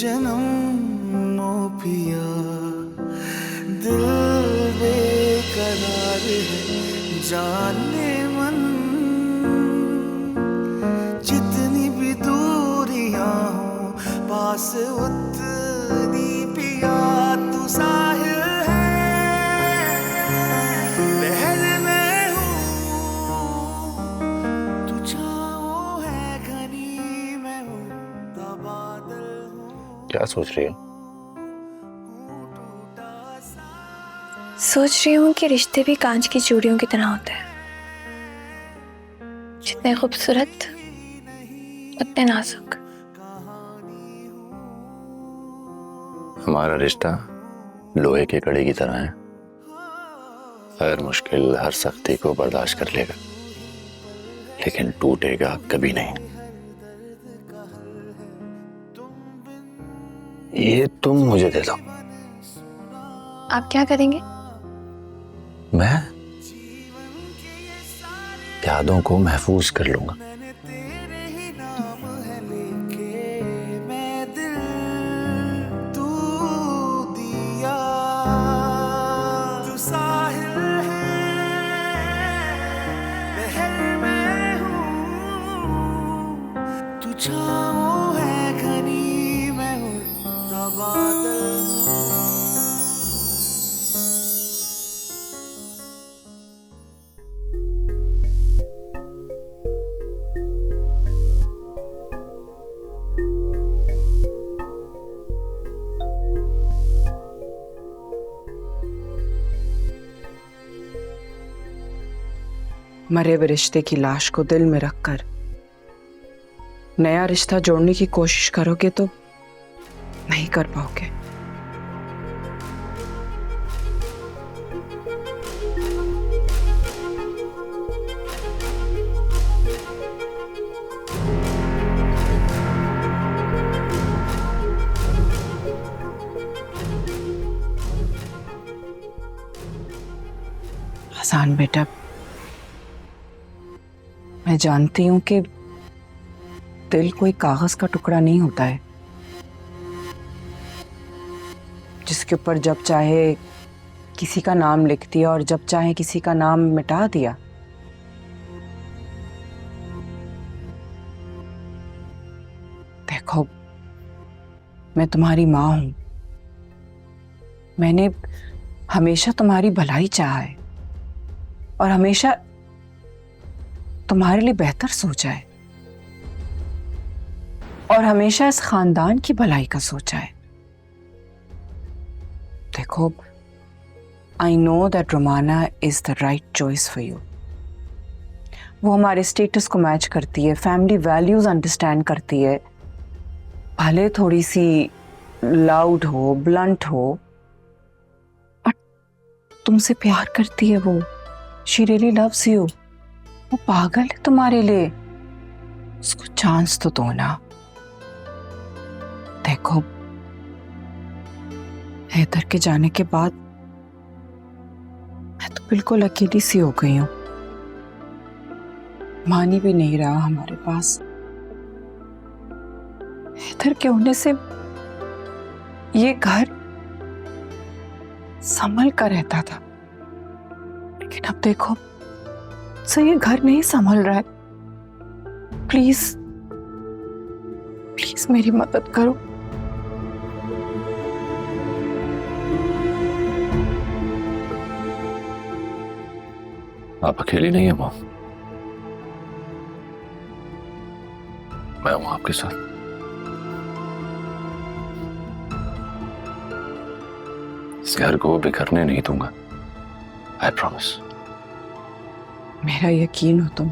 जन्म ओ पिया, दिल बेकरार है जाने मन, जितनी भी दूरियां हो पास उतनी पिया तू साहिल है। लहर में हूँ तू छाँव है घनी, मैं उड़ता बादल हूँ। क्या सोच रही हो? सोच रही हूँ कि रिश्ते भी कांच की चूड़ियों की तरह होते हैं, जितने खूबसूरत उतने नाजुक। हमारा रिश्ता लोहे के कड़ी की तरह है, हर मुश्किल हर सख्ती को बर्दाश्त कर लेगा, लेकिन टूटेगा कभी नहीं। ये तुम मुझे दे दो। आप क्या करेंगे? मैं यादों को महफूज कर लूंगा। छाँव है घनी, मैं उड़ता बादल हूँ। मरे हुए रिश्ते की लाश को दिल में रखकर नया रिश्ता जोड़ने की कोशिश करोगे तो नहीं कर पाओगे। हसान बेटा, मैं जानती हूं कि दिल कोई कागज का टुकड़ा नहीं होता है जिसके ऊपर जब चाहे किसी का नाम लिख दिया और जब चाहे किसी का नाम मिटा दिया। देखो, मैं तुम्हारी माँ हूं, मैंने हमेशा तुम्हारी भलाई चाहा है और हमेशा तुम्हारे लिए बेहतर सोचा है और हमेशा इस खानदान की भलाई का सोचा है। देखो, I know that Romana is the right choice for you. वो हमारे स्टेटस को मैच करती है, फैमिली वैल्यूज अंडरस्टैंड करती है, भले थोड़ी सी लाउड हो, ब्लंट हो, बट तुमसे प्यार करती है वो। She really loves you. वो पागल है तुम्हारे लिए, उसको चांस तो दो ना। देखो, हैदर के जाने के बाद मैं तो बिल्कुल अकेली सी हो गई हूं। मानी भी नहीं रहा हमारे पास। हैदर के होने से ये घर संभल कर रहता था, लेकिन अब देखो सही ये घर नहीं संभल रहा है। प्लीज प्लीज मेरी मदद करो। आप अकेली नहीं है मॉम, मैं हूं आपके साथ। इस घर को बिखरने नहीं दूंगा, आई प्रॉमिस। मेरा यकीन हो तुम।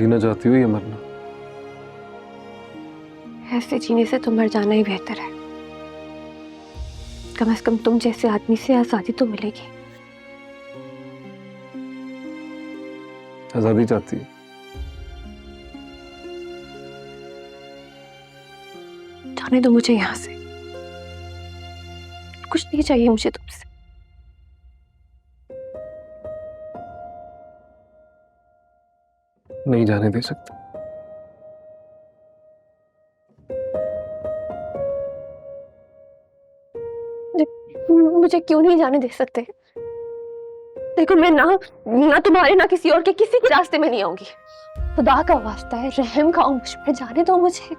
जीना चाहती हो या मरना? ऐसे जीने से तो मर जाना ही बेहतर है। कम से कम तुम जैसे आदमी से आजादी तो मिलेगी। आजादी चाहती है? जाने दो मुझे यहाँ से, कुछ नहीं चाहिए मुझे तुमसे। नहीं जाने दे सकता। मुझे क्यों नहीं जाने दे सकते? देखो मैं ना तुम्हारे ना किसी और के किसी के रास्ते में नहीं आऊंगी। खुदा का वास्ता है, रहम खाओ मुझ पर, जाने दो मुझे।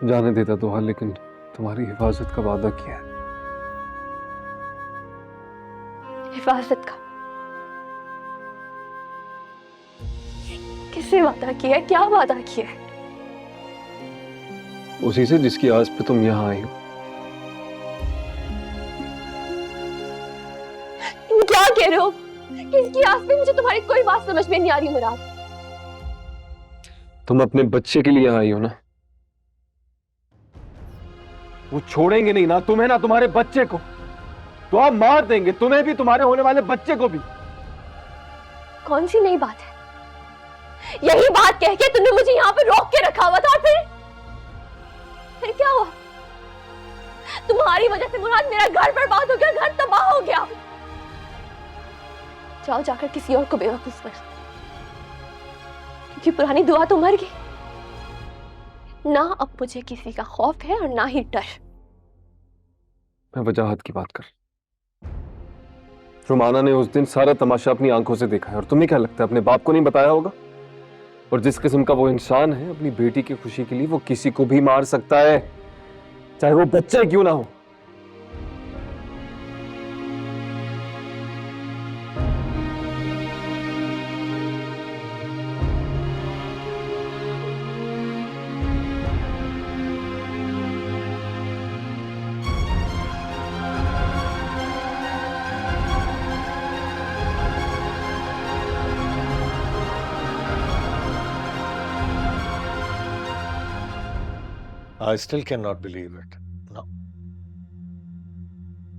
जाने देता तो हाँ, लेकिन तुम्हारी हिफाजत का वादा किया है। हिफाजत का? किससे वादा किया है? क्या वादा किया है? उसी से जिसकी आस पे तुम यहाँ आई हो। तुम क्या कह रहे हो? किसकी आस पे? मुझे तुम्हारी कोई बात समझ में नहीं आ रही मुराद। तुम अपने बच्चे के लिए यहाँ आई हो ना? वो छोड़ेंगे नहीं ना तुम्हें ना तुम्हारे बच्चे को, तो आप मार देंगे तुम्हें भी, तुम्हारे होने वाले बच्चे को भी। कौन सी नई बात है? यही बात कह के तुमने मुझे यहाँ पे रोक के रखा हुआ था, और फिर क्या हुआ? तुम्हारी वजह से मुराद मेरा घर बर्बाद हो गया, घर तबाह हो गया। जाओ जाकर किसी और को बेवकूफ बना, क्योंकि पुरानी दुआ तो मर गई। ना अब मुझे किसी का खौफ है और ना ही डर। मैं वजाहत की बात कर। रुमाना ने उस दिन सारा तमाशा अपनी आंखों से देखा है, और तुम्हें क्या लगता है अपने बाप को नहीं बताया होगा? और जिस किस्म का वो इंसान है, अपनी बेटी की खुशी के लिए वो किसी को भी मार सकता है, चाहे वो बच्चा क्यों ना हो। I still cannot believe it. No.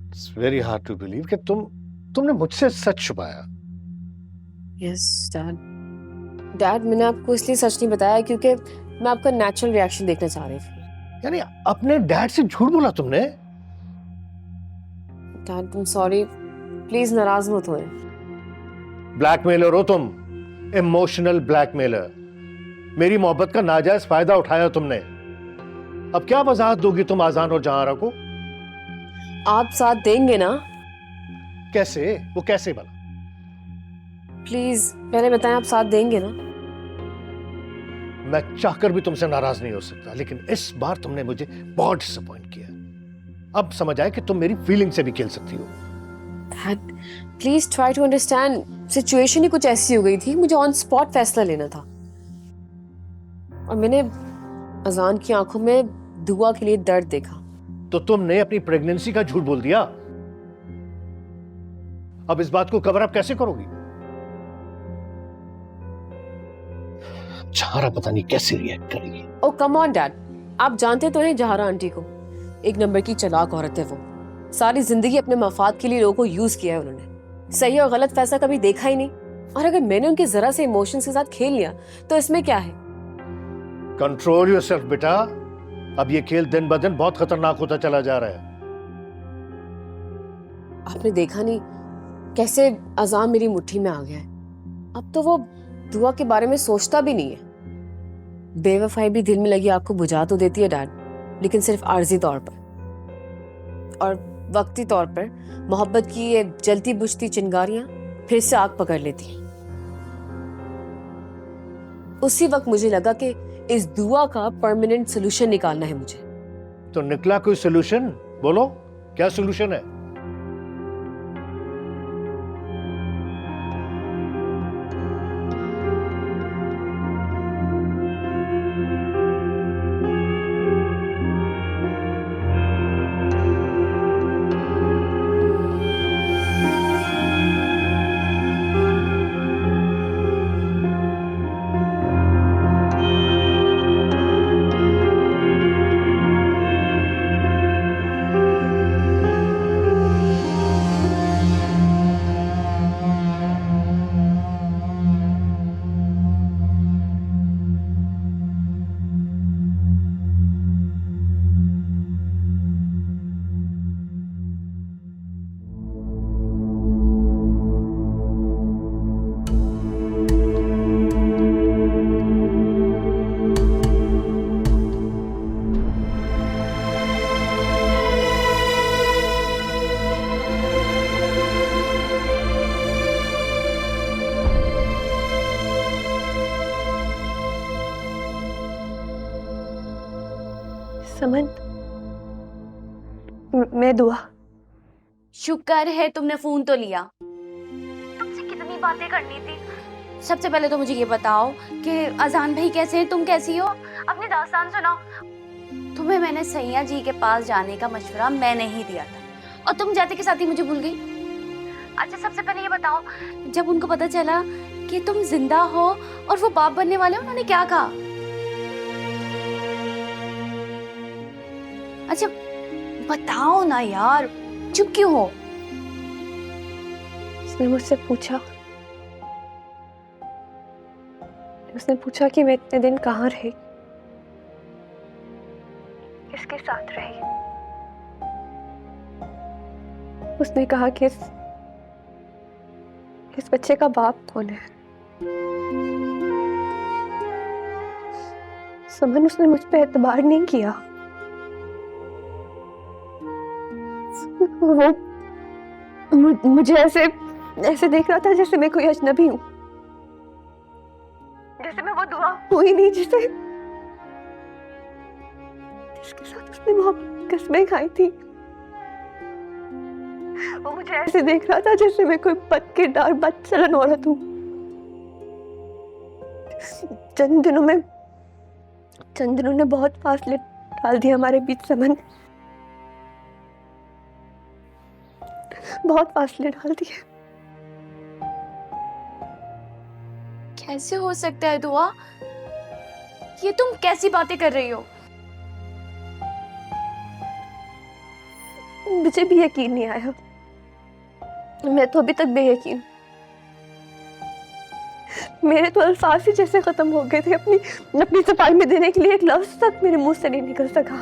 It's very hard to believe कि तुमने मुझसे सच छुपाया। Yes dad. डैड, मैंने आपको इसलिए सच नहीं बताया क्योंकि मैं आपका नेचुरल रिएक्शन देखना चाह रही थी। यानी अपने डैड से झूठ बोला तुमने? डैड तुम सॉरी, प्लीज नाराज मत होए। ब्लैकमेलर हो तुम, इमोशनल ब्लैकमेलर। मेरी मोहब्बत का नाजायज फायदा उठाया तुमने। अब क्या वजाहत दोगी तुम आजान और जहारा को? आप साथ देंगे ना? कैसे? वो कैसे बना? प्लीज पहले बताएं, आप साथ देंगे ना? मैं चाहकर भी तुमसे नाराज नहीं हो सकता, लेकिन इस बार तुमने मुझे बहुत डिसअपॉइंट किया। अब समझ आया कि तुम मेरी फीलिंग से भी खेल सकती हो। Dad please try to understand, situation ही कुछ ऐसी हो गई थी, मुझे ऑन स्पॉट फैसला लेना था। और मैंने अजान की आंखों में दुआ के लिए दर्द देखा। तो तुमने अपनी प्रेगनेंसी का झूठ बोल दिया। अब इस बात को कवर अप कैसे करोगी? जहारा पता नहीं कैसे रिएक्ट करेगी। ओ कम ऑन डैड, आप जानते तो हैं जहारा आंटी को, एक नंबर की चालाक औरत है वो। सारी जिंदगी अपने मफाद के लिए लोगों को यूज किया है उन्होंने। सही और गलत फैसला कभी देखा ही नहीं। और अगर मैंने उनके जरा से इमोशंस के साथ खेल लिया तो इसमें क्या है? कंट्रोल योरसेल्फ बेटा। अब ये खेल दिन ब दिन बहुत खतरनाक होता चला जा रहा है। आपने देखा नहीं कैसे अजान मेरी मुट्ठी में आ गया है। अब तो वो दुआ के बारे में सोचता भी नहीं है। बेवफाई भी दिल में लगी आग को बुझा तो देती है डैड, लेकिन सिर्फ आर्जी तौर पर। और वक्ती तौर पर मोहब्बत की ये जलती बुझती चिंगारियां फिर से आग पकड़ लेती हैं। उसी वक्त मुझे लगा कि इस दुआ का परमानेंट सोल्यूशन निकालना है मुझे। तो निकला कोई सोल्यूशन? बोलो क्या सोल्यूशन है? मैं दुआ। शुक्र है तुमने फोन तो लिया। तुमसे कितनी बातें करनी थी। सबसे पहले तो मुझे ये बताओ कि अजान भाई कैसे हैं, तुम कैसी हो, अपनी दास्तान सुनाओ। तुम्हें मैंने सैया जी के पास जाने का मशवरा मैंने ही दिया था और तुम जाते के साथ ही मुझे भूल गई। अच्छा सबसे पहले ये बताओ, जब उनको पता चला कि तुम जिंदा हो और वो बाप बनने वाले, उन्होंने क्या कहा? अच्छा बताओ ना यार, चुप क्यों हो? उसने पूछा कि मैं इतने दिन कहाँ रही, किसके साथ रही। उसने कहा कि इस बच्चे का बाप कौन है। समन, उसने मुझ पे एतबार नहीं किया। वो मुझे ऐसे देख रहा था जैसे मैं कोई अजनबी हूँ, जैसे मैं वो दुआ हुई नहीं जिसके साथ उसने मोहब्बत की कसमें खाई थी। वो मुझे ऐसे देख रहा था जैसे मैं कोई बदकिरदार बदचलन औरत हूँ। चंद दिनों ने बहुत फासले डाल दिए हमारे बीच। समन, बहुत फासले डाल दिए। कैसे हो सकता है दुआ? ये तुम कैसी बातें कर रही हो? मुझे भी यकीन नहीं आया। मैं तो अभी तक बेयकीन। मेरे तो अल्फाज ही जैसे खत्म हो गए थे। अपनी सफाई में देने के लिए एक लफ्ज तक मेरे मुंह से नहीं निकल सका।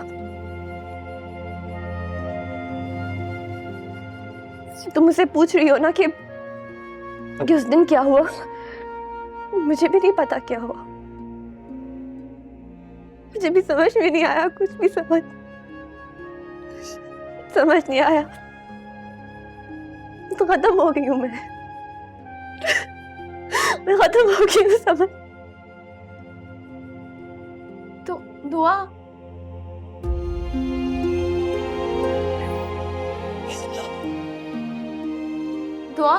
तुम मुझसे पूछ रही हो ना कि उस दिन क्या हुआ? मुझे भी नहीं पता क्या हुआ। मुझे भी समझ में नहीं आया, कुछ भी समझ नहीं आया। तो खत्म हो गई हूँ मैं खत्म हो गई हूँ। समझ तो दुआ, दुआ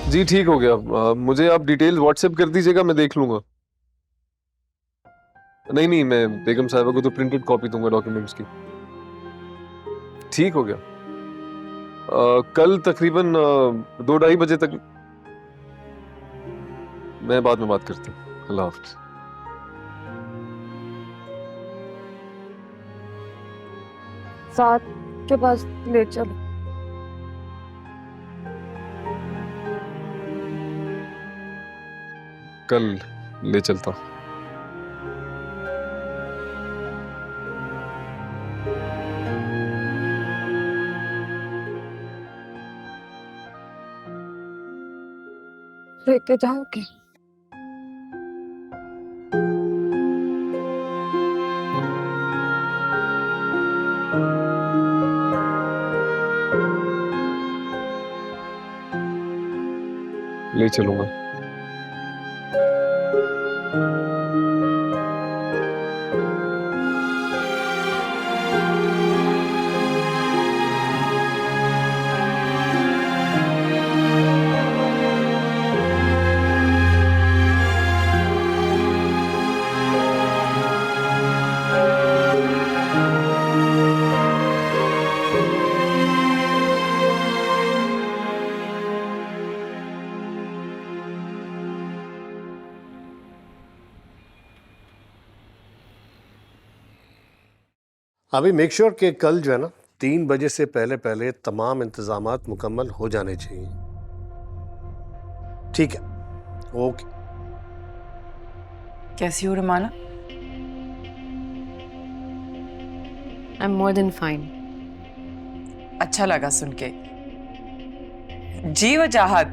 जी ठीक हो गया। मुझे आप डिटेल व्हाट्सएप कर दीजिएगा, मैं देख लूंगा। नहीं, मैं बेगम साहिबा को तो प्रिंटेड कॉपी दूंगा डॉक्यूमेंट्स की। ठीक हो गया। कल तकरीबन 2-2:30 बजे तक मैं बाद में बात करती हूँ। अल्लाह हाफ़िज़। साथ के पास ले चलो। कल ले चलता हूँ। लेके जाओगे? ले चलूंगा। अभी मेक श्योर कि कल जो है ना 3 बजे से पहले पहले तमाम इंतजामात मुकम्मल हो जाने चाहिए। ठीक है, ओके। कैसी हो Ramana? I am more than fine. अच्छा लगा सुन के। जी वजाहत,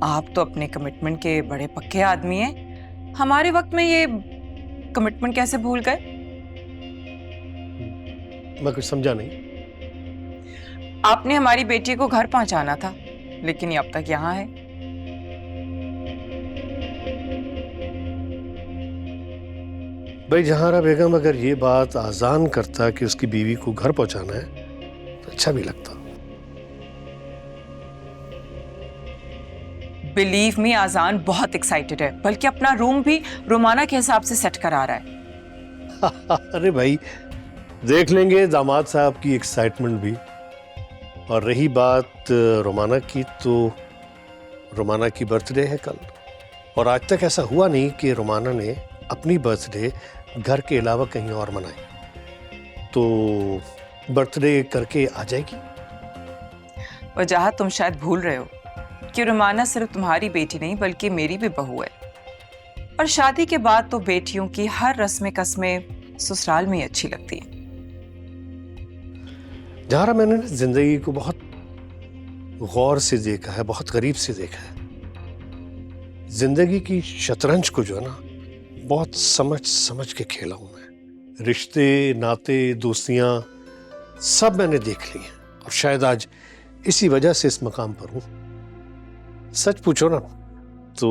आप तो अपने कमिटमेंट के बड़े पक्के आदमी हैं। हमारे वक्त में ये कमिटमेंट कैसे भूल गए? मैं कुछ समझा नहीं। आपने हमारी बेटी को घर पहुंचाना था, लेकिन ये अब तक यहाँ है। भाई जहारा बेगम, अगर ये बात आजान करता कि उसकी बीवी को घर पहुंचाना है तो अच्छा भी लगता। बिलीव मी, आजान बहुत एक्साइटेड है, बल्कि अपना रूम भी रोमाना के हिसाब से सेट करा रहा है। अरे भाई, देख लेंगे दामाद साहब की एक्साइटमेंट भी। और रही बात रोमाना की, तो रोमाना की बर्थडे है कल, और आज तक ऐसा हुआ नहीं कि रोमाना ने अपनी बर्थडे घर के अलावा कहीं और मनाई। तो बर्थडे करके आ जाएगी। वजह तुम शायद भूल रहे हो कि रोमाना सिर्फ तुम्हारी बेटी नहीं बल्कि मेरी भी बहू है, और शादी के बाद तो बेटियों की हर रस्में कस्में ससुराल में ही अच्छी लगती है। जहारा, मैंने जिंदगी को बहुत गौर से देखा है, बहुत करीब से देखा है। जिंदगी की शतरंज को जो है ना, बहुत समझ समझ के खेला हूं मैं। रिश्ते, नाते, दोस्तियां सब मैंने देख ली हैं, और शायद आज इसी वजह से इस मकाम पर हूं। सच पूछो ना तो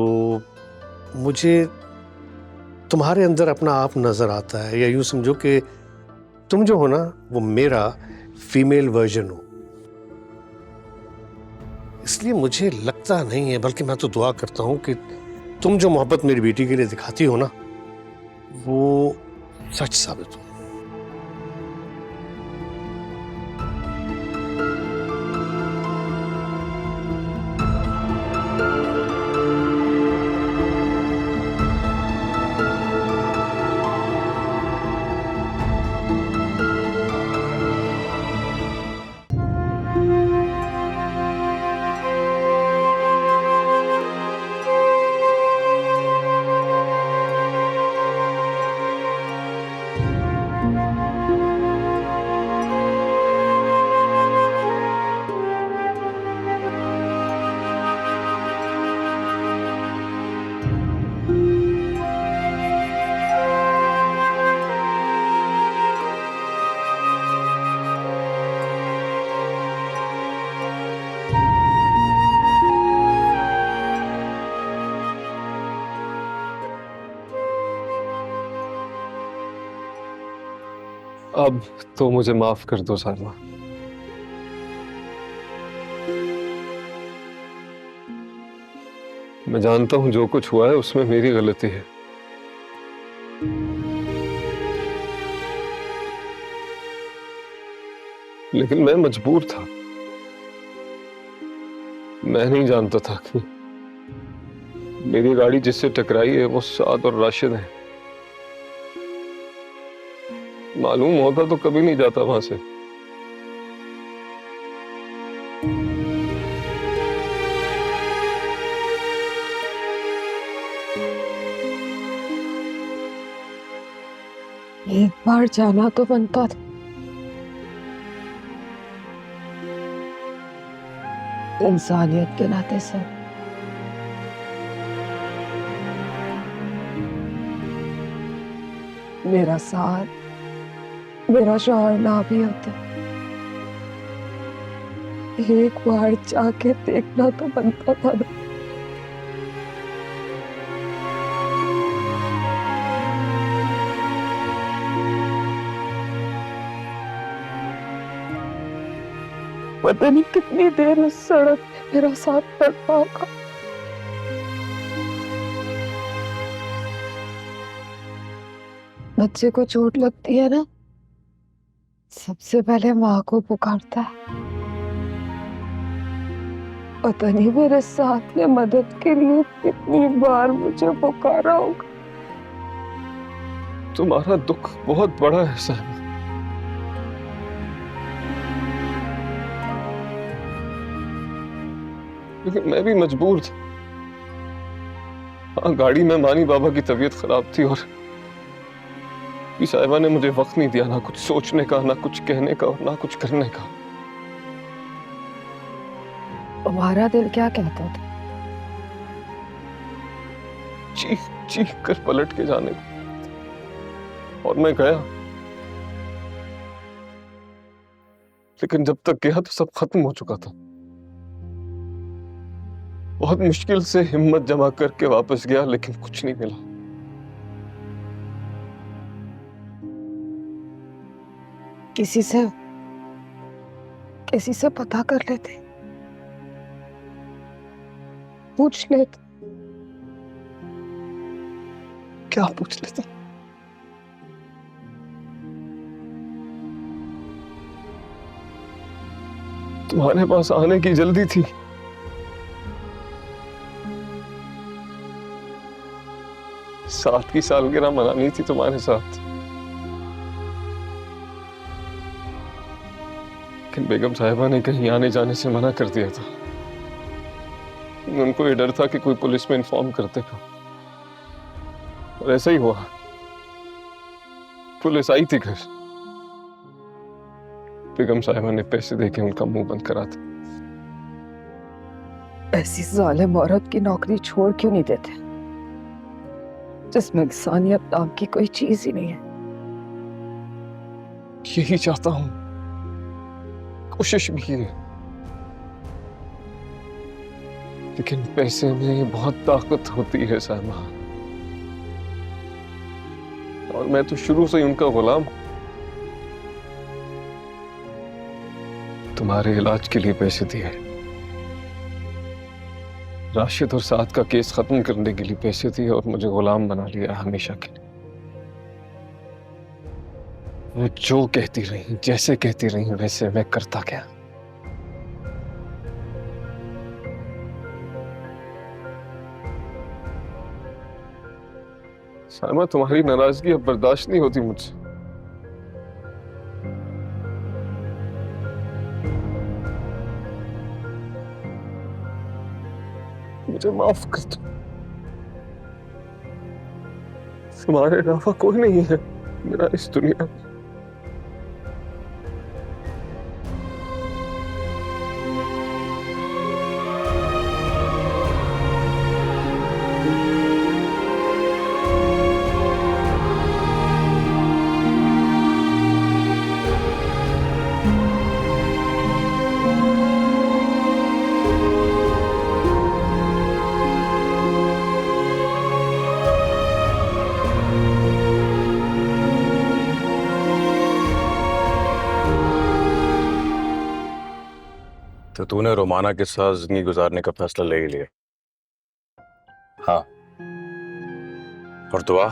मुझे तुम्हारे अंदर अपना आप नजर आता है, या यूं समझो कि तुम जो हो ना, वो मेरा फीमेल वर्जन हो। इसलिए मुझे लगता नहीं है, बल्कि मैं तो दुआ करता हूं कि तुम जो मोहब्बत मेरी बेटी के लिए दिखाती हो ना, वो सच साबित हो। अब तो मुझे माफ कर दो सालमा। मैं जानता हूं जो कुछ हुआ है उसमें मेरी गलती है, लेकिन मैं मजबूर था। मैं नहीं जानता था कि मेरी गाड़ी जिससे टकराई है वो साद और राशिद है। मालूम होता तो कभी नहीं जाता वहां से। एक बार जाना तो बनता था। इंसानियत के नाते सर, मेरा साथ, मेरा शौहर ना भी होते, एक बार जाके देखना तो बनता था ना। पता नहीं कितनी देर उस सड़क पे मेरा साथ तड़पा होगा। बच्चे को चोट लगती है ना, सबसे पहले माँ को पुकारता है। पता नहीं मेरे साथ ने मदद के लिए कितनी बार मुझे पुकारा होगा। तुम्हारा दुख बहुत बड़ा है साहब, लेकिन मैं भी मजबूर था। हाँ, गाड़ी में मानी बाबा की तबीयत खराब थी और साहिबा ने मुझे वक्त नहीं दिया, ना कुछ सोचने का, ना कुछ कहने का, और ना कुछ करने का। तुम्हारा दिल क्या कहता था? चीख चीख कर पलट के जाने को, और मैं गया, लेकिन जब तक गया तो सब खत्म हो चुका था। बहुत मुश्किल से हिम्मत जमा करके वापस गया, लेकिन कुछ नहीं मिला। किसी से पता कर लेते, पूछ लेते। क्या पूछ लेता? तुम्हारे पास आने की जल्दी थी। साथ की सालगिरह मनानी थी तुम्हारे साथ, लेकिन बेगम साहिबा ने कहीं आने जाने से मना कर दिया था। उनको ये डर था कि कोई पुलिस में इन्फॉर्म कर देगा, और ऐसा ही हुआ। पुलिस आई थी घर, बेगम साहिबा ने पैसे देके उनका मुंह बंद करा था। ऐसी जालिम औरत की नौकरी छोड़ क्यों नहीं देते, जिसमें इंसानियत नाम की कोई चीज ही नहीं है। यही चाहता हूं, कोशिश भी की है, लेकिन पैसे में बहुत ताकत होती है साहिबा, और मैं तो शुरू से ही उनका गुलाम हूं। तुम्हारे इलाज के लिए पैसे दिए, राशिद और साद का केस खत्म करने के लिए पैसे दिए, और मुझे गुलाम बना लिया हमेशा के लिए। वो जो कहती रही, जैसे कहती रही, वैसे मैं करता गया। साइमा, तुम्हारी नाराजगी अब बर्दाश्त नहीं होती मुझसे। मुझे माफ कर दो, तुम्हारे अलावा कोई नहीं है मेरा इस दुनिया में। तो तूने रोमाना के साथ जिंदगी गुजारने का फैसला ले ही लिया? हाँ। और दुआ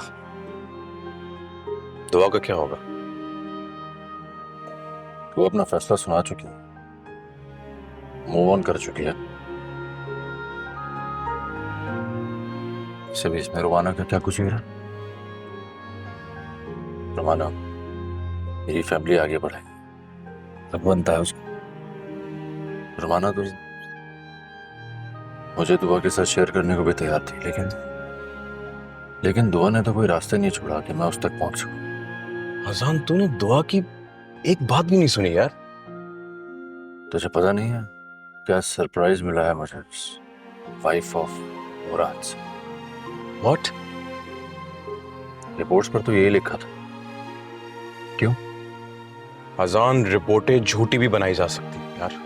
दुआ का क्या होगा? तू अपना फैसला सुना चुकी है, मूव ऑन कर चुकी है। इस बीच में रोमाना का क्या कुछ नहीं रहा। रोमाना मेरी फैमिली आगे बढ़े, अब बनता है उसको। रोमाना तो मुझे दुआ के साथ शेयर करने को भी तैयार थी, लेकिन दुआ ने तो कोई रास्ता नहीं छोड़ा कि मैं उस तक पहुंच सकूं। अजान, तूने दुआ की एक बात भी नहीं सुनी यार। तुझे पता नहीं है क्या सरप्राइज मिला है मुझे वाइफ ऑफ मुराद से? व्हाट? रिपोर्ट्स पर तो यही लिखा था। क्यों? अजान, रिपोर्टें झूठी भी बनाई जा सकती है यार।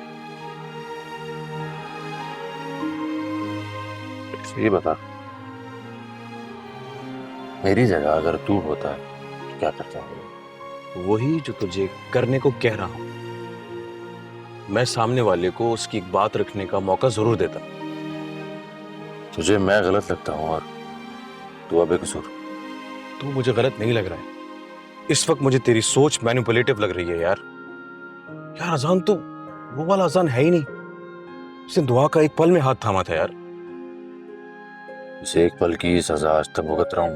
ये बता, मेरी जगह अगर तू होता तो क्या करता? वही जो तुझे करने को कह रहा हूं। मैं सामने वाले को उसकी एक बात रखने का मौका जरूर देता। तुझे मैं गलत लगता हूं और तू बेकसूर? तू मुझे गलत नहीं लग रहा है। इस वक्त मुझे तेरी सोच मैनिपुलेटिव लग रही है यार। यार अजान तो वो वाला अजान है ही नहीं। उसने दुआ का एक पल में हाथ थामा था यार। इसे एक पल की सजा आज तक भुगत रहा हूं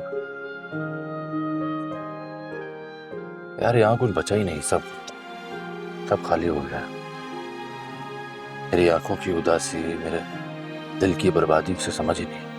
यार। यहाँ कुछ बचा ही नहीं, सब खाली हो गया। मेरी आंखों की उदासी, मेरे दिल की बर्बादी उसे समझ ही नहीं।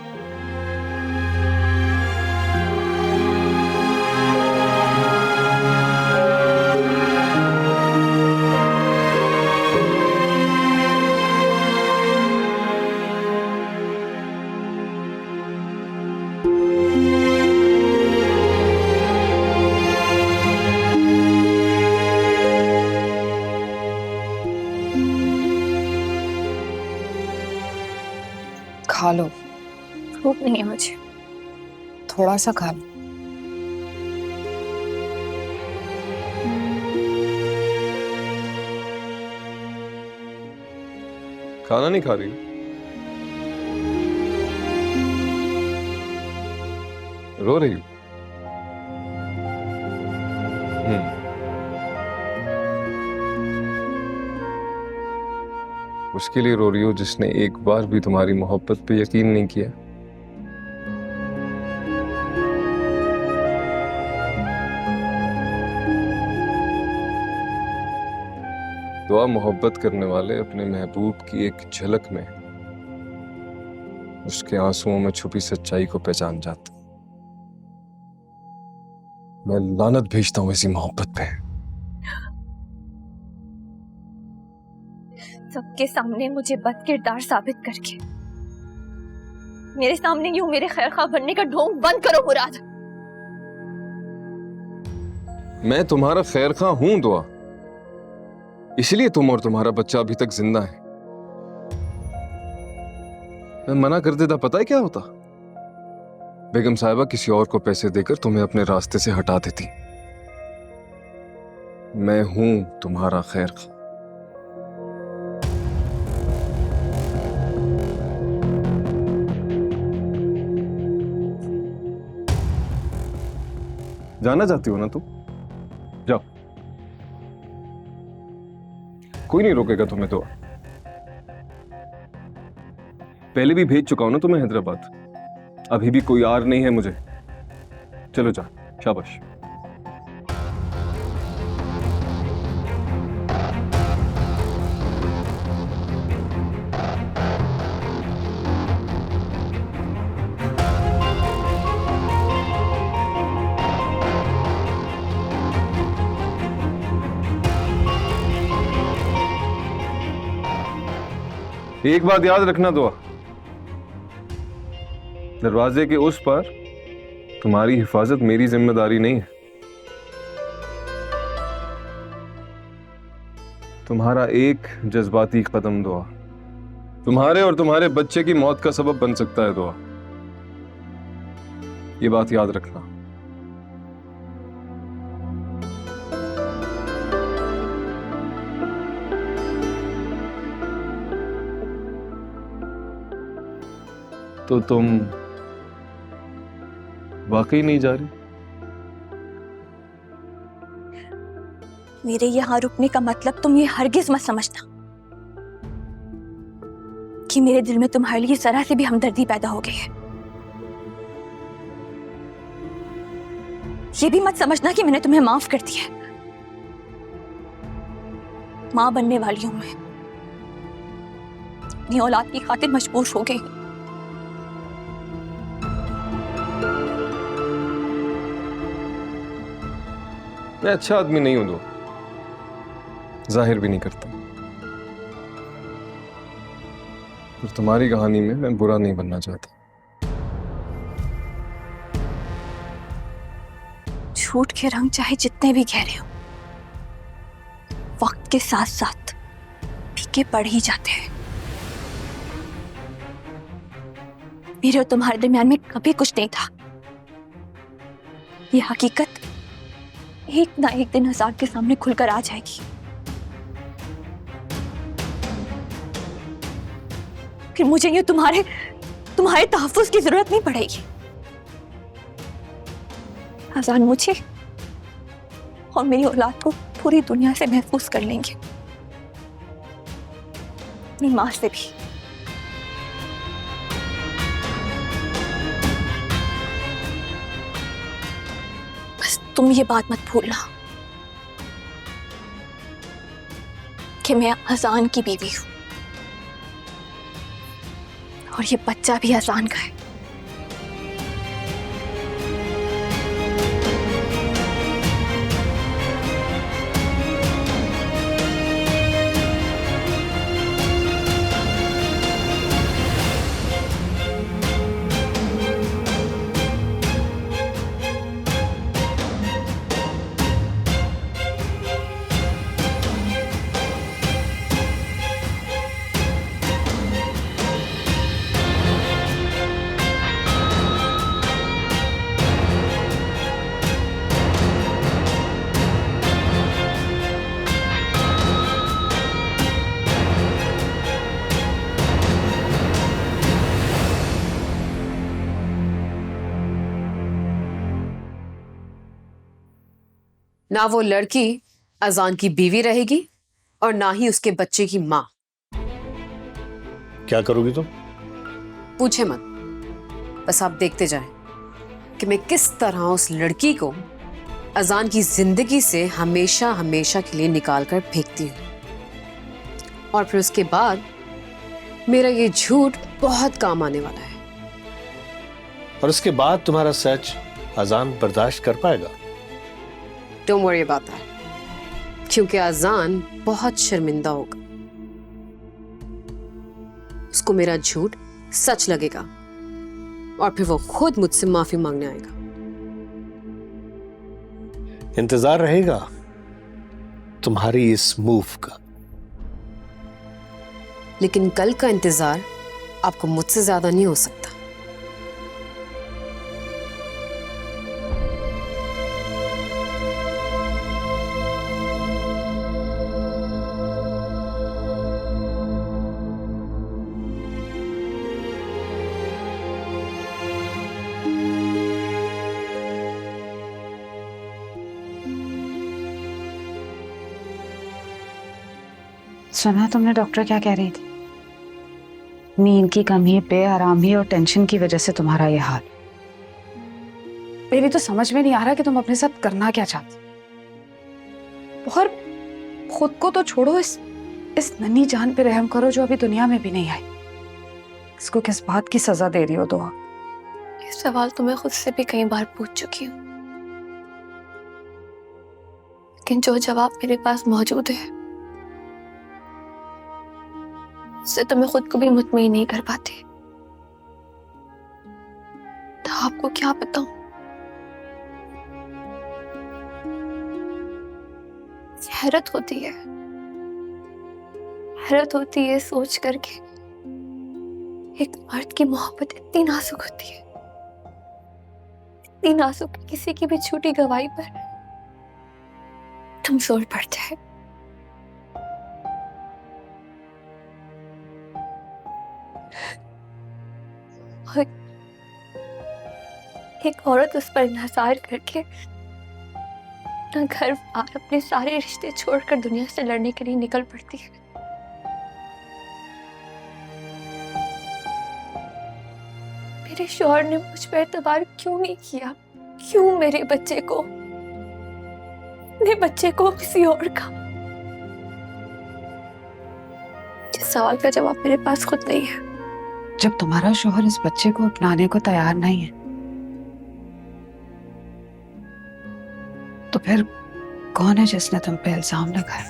खा लो, भूख नहीं है मुझे। थोड़ा सा खा लो। खाना नहीं खा रही? रो रही हो? उसके लिए रो रही हो जिसने एक बार भी तुम्हारी मोहब्बत पे यकीन नहीं किया। दुआ मोहब्बत करने वाले अपने महबूब की एक झलक में उसके आंसुओं में छुपी सच्चाई को पहचान जाते। मैं लानत भेजता हूं ऐसी मोहब्बत पे। सबके सामने मुझे बदकिरदार साबित करके मेरे सामने यूं मेरे खैरखा बनने का ढोंग बंद करो मुराद। मैं तुम्हारा खैरखा हूं दुआ, इसलिए तुम और तुम्हारा बच्चा अभी तक जिंदा है। मैं मना कर देता पता है क्या होता? बेगम साहिबा किसी और को पैसे देकर तुम्हें अपने रास्ते से हटा देती। मैं हूं तुम्हारा खैरखा। जाना चाहती हो ना तुम? जाओ, कोई नहीं रोकेगा तुम्हें। तो पहले भी भेज चुका हूं ना तुम्हें हैदराबाद, अभी भी कोई आर नहीं है मुझे। चलो जा, शाबाश। एक बात याद रखना दुआ, दरवाजे के उस पार तुम्हारी हिफाजत मेरी जिम्मेदारी नहीं है। तुम्हारा एक जज्बाती कदम दुआ तुम्हारे और तुम्हारे बच्चे की मौत का सबब बन सकता है दुआ, ये बात याद रखना। तो तुम वाकई नहीं जा रही? मेरे यहाँ रुकने का मतलब तुम ये हरगिज मत समझना कि मेरे दिल में तुम्हारे लिए जरा से भी हमदर्दी पैदा हो गई है। ये भी मत समझना कि मैंने तुम्हें माफ कर दिया है। मां बनने वाली हूं मैं, अपनी औलाद की खातिर मजबूर हो गई। मैं अच्छा आदमी नहीं हूं, जाहिर भी नहीं करता, और तुम्हारी कहानी में मैं बुरा नहीं बनना चाहता। झूठ के रंग चाहे जितने भी गहरे हो, वक्त के साथ साथ फीके पड़ ही जाते हैं। मेरे और तुम्हारे दरमियान में कभी कुछ नहीं था। ये हकीकत एक ना एक दिन आजाद के सामने खुलकर आ जाएगी। फिर मुझे ये तुम्हारे तहफ्फुज़ की जरूरत नहीं पड़ेगी। आजाद मुझे और मेरी औलाद को पूरी दुनिया से महफूज कर लेंगे, अपनी मां से भी। बस तुम ये बात मत भूलना कि मैं अजान की बीवी हूं और ये बच्चा भी अजान का है। ना वो लड़की अजान की बीवी रहेगी और ना ही उसके बच्चे की माँ। क्या करोगी तुम? पूछे मत, बस आप देखते जाएं कि मैं किस तरह उस लड़की को अजान की जिंदगी से हमेशा हमेशा के लिए निकाल कर फेंकती हूँ। और फिर उसके बाद मेरा ये झूठ बहुत काम आने वाला है। और उसके बाद तुम्हारा सच अजान बर्दाश्त कर पाएगा? डोंट वरी अबाउट दैट, क्योंकि अजान बहुत शर्मिंदा होगा। उसको मेरा झूठ सच लगेगा और फिर वो खुद मुझसे माफी मांगने आएगा। इंतजार रहेगा तुम्हारी इस मूव का। लेकिन कल का इंतजार आपको मुझसे ज्यादा नहीं हो सकता। सुना तुमने डॉक्टर क्या कह रही थी? नींद की कमी, बेआरामी और टेंशन की वजह से तुम्हारा ये हाल। मेरी तो समझ में नहीं आ रहा कि तुम अपने साथ करना क्या चाहती। और खुद को तो छोड़ो, इस नन्ही जान पे रहम करो जो अभी दुनिया में भी नहीं आई। इसको किस बात की सजा दे रही हो दुआ? ये सवाल तो मैं खुद से भी कई बार पूछ चुकी हूँ, लेकिन जो जवाब मेरे पास मौजूद है उससे तो मैं खुद को भी मुतमईन नहीं कर पाती। तो आपको क्या बताऊं? हैरत होती है, हैरत होती है सोच करके एक मर्द की मोहब्बत इतनी नाजुक होती है, इतनी नाजुक कि किसी की भी छोटी गवाही पर कमजोर पड़ जाए। और एक औरत उस पर इंतजार करके अपना घर बार, अपने सारे रिश्ते छोड़कर दुनिया से लड़ने के लिए निकल पड़ती है। मेरे शौहर ने मुझ पर एतबार क्यों नहीं किया? क्यों मेरे बच्चे को किसी और का? इस सवाल का जवाब मेरे पास खुद नहीं है। जब तुम्हारा शौहर इस बच्चे को अपनाने को तैयार नहीं है तो फिर कौन है जिसने तुम पे इल्जाम लगाया?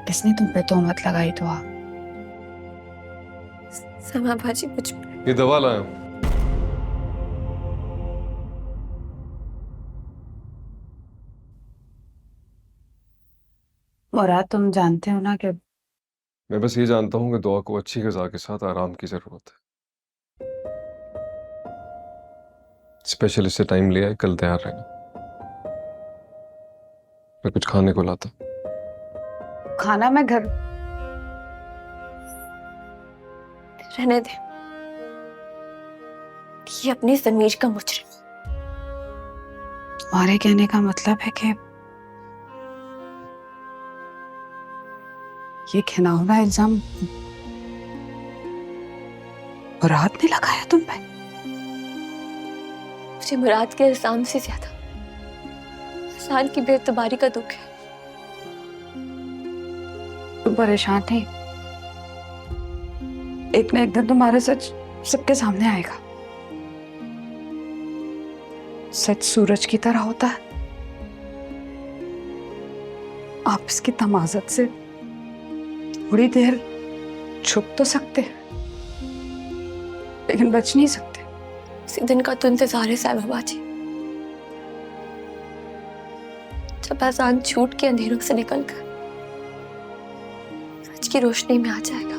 किसने तुम पे तोहमत लगाई? दुआ समा भाजी मुझ पर ये दवा लाया हूं। मुराद, तुम जानते हो ना कि मैं बस ये जानता हूँ कि दुआ को अच्छी ग़िज़ा के साथ आराम की जरूरत है। स्पेशलिस्ट से टाइम लिया है, कल तैयार रहना। मैं कुछ खाने को लाता। खाना मैं घर रहने दे। ये अपनी ज़मीर का मुजरिम। तुम्हारे कहने का मतलब है कि ये घिनौना इल्जाम मुराद ने लगाया तुम पे? मुझे मुराद के इल्जाम से ज्यादा अजान की बेतबारी का दुख है। तुम परेशान नहीं, एक न एक दिन तुम्हारा सच सबके सामने आएगा। सच सूरज की तरह होता है, आप इसकी तमाज़त से थोड़ी देर छुप तो सकते हैं लेकिन बच नहीं सकते। उसी दिन का तो इंतजार है साहिबा बाजी, जब अजान झूठ के अंधेरों से निकलकर सच की रोशनी में आ जाएगा।